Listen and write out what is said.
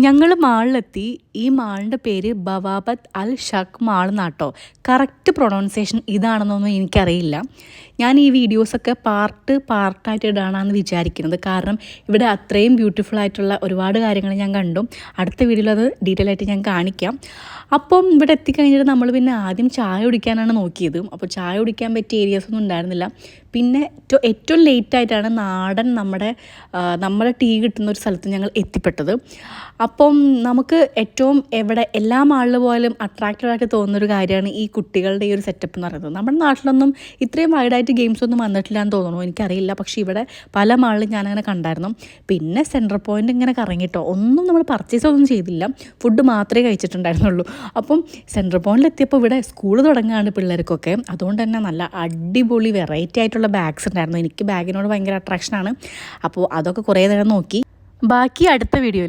ഞങ്ങൾ മാളിലെത്തി. ഈ മാളിൻ്റെ പേര് ബവാബത്ത് അൽ ഷക്ക് മാൾ എന്നാട്ടോ. കറക്റ്റ് പ്രൊണൗൺസിയേഷൻ ഇതാണെന്നൊന്നും എനിക്കറിയില്ല. ഞാൻ ഈ വീഡിയോസൊക്കെ പാർട്ടായിട്ട് ഇടാനാണെന്ന് വിചാരിക്കുന്നത്. കാരണം ഇവിടെ അത്രയും ബ്യൂട്ടിഫുൾ ആയിട്ടുള്ള ഒരുപാട് കാര്യങ്ങൾ ഞാൻ കണ്ടു. അടുത്ത വീഡിയോയിൽ അത് ഡീറ്റെയിൽ ആയിട്ട് ഞാൻ കാണിക്കാം. അപ്പം ഇവിടെ എത്തിക്കഴിഞ്ഞിട്ട് നമ്മൾ പിന്നെ ആദ്യം ചായ കുടിക്കാനാണ് നോക്കിയത്. അപ്പോൾ ചായ കുടിക്കാൻ പറ്റിയ ഏരിയാസൊന്നും ഉണ്ടായിരുന്നില്ല. പിന്നെ ഏറ്റവും ലേറ്റായിട്ടാണ് നാടൻ നമ്മുടെ ടീ കിട്ടുന്ന ഒരു സ്ഥലത്ത് ഞങ്ങൾ എത്തിപ്പെട്ടത്. അപ്പം നമുക്ക് ഏറ്റവും എല്ലാ മാളിൽ പോയാലും അട്രാക്റ്റീവായിട്ട് തോന്നുന്നൊരു കാര്യമാണ് ഈ കുട്ടികളുടെ ഈ ഒരു സെറ്റപ്പ് എന്ന് പറയുന്നത്. നമ്മുടെ നാട്ടിലൊന്നും ഇത്രയും വൈഡായിട്ട് ഗെയിംസ് ഒന്നും വന്നിട്ടില്ല എന്ന് തോന്നുന്നു, എനിക്കറിയില്ല. പക്ഷേ ഇവിടെ പല മാളിലും ഞാനങ്ങനെ കണ്ടായിരുന്നു. പിന്നെ സെൻട്രൽ പോയിൻ്റ് ഇങ്ങനെ കറങ്ങിട്ടോ, ഒന്നും നമ്മൾ പർച്ചേസ് ഒന്നും ചെയ്തില്ല, ഫുഡ് മാത്രമേ കഴിച്ചിട്ടുണ്ടായിരുന്നുള്ളൂ. അപ്പം സെൻട്രൽ പോയിന്റിൽ എത്തിയപ്പോൾ ഇവിടെ സ്കൂൾ തുടങ്ങുകയാണ് പിള്ളേർക്കൊക്കെ. അതുകൊണ്ട് തന്നെ നല്ല അടിപൊളി വെറൈറ്റി ആയിട്ടുള്ള ബാഗ്സ് ഉണ്ടായിരുന്നു. എനിക്ക് ബാഗിനോട് ഭയങ്കര അട്രാക്ഷനാണ്. അപ്പോൾ അതൊക്കെ കുറേ നേരം നോക്കി. ബാക്കി അടുത്ത വീഡിയോയിൽ.